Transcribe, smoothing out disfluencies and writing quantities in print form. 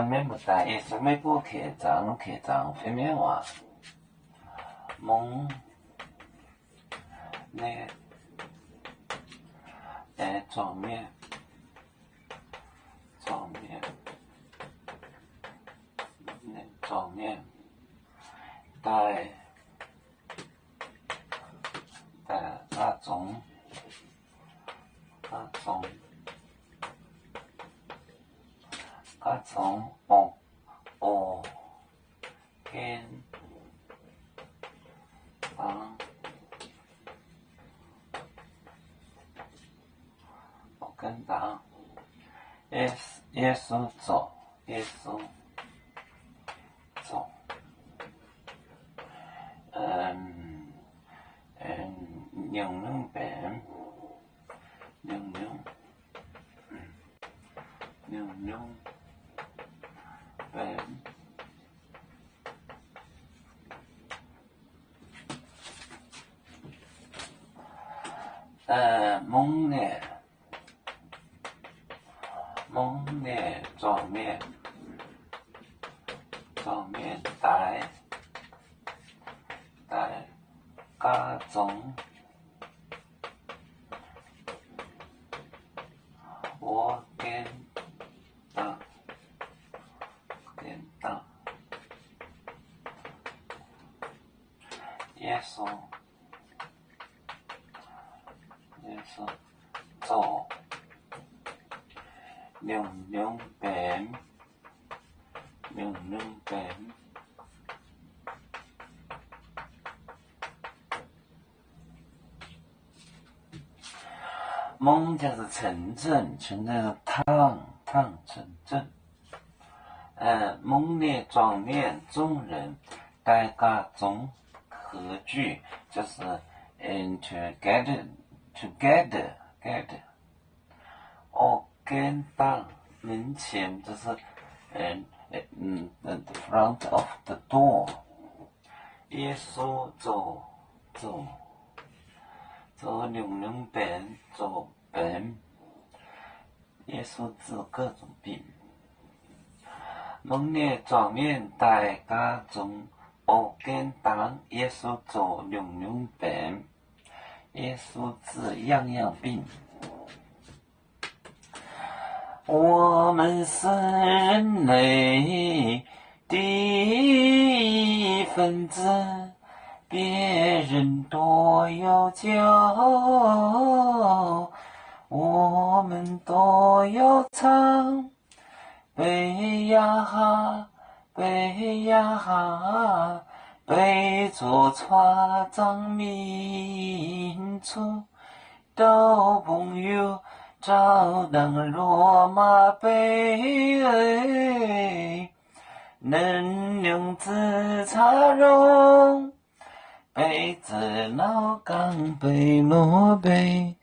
免不带也是美国客栈飞面话，蒙那状面带那种跟跟当耶稣走娘娘病蒙面状面带家中我跟当耶稣走娘娘病蒙就是城镇是汤城镇。蒙面状面众人大家中合聚，就是 together。跟当门前就是the front of the door。耶稣走娘娘病走病，耶稣治各种病。蒙面状面大家中跟当耶稣走娘娘病，耶稣治样样病。我们是人类的一份子，别人多有酒，我们多有唱。背呀哈，背着船长民族都朋友。照当罗马杯，能用自茶容，杯子老钢杯落杯，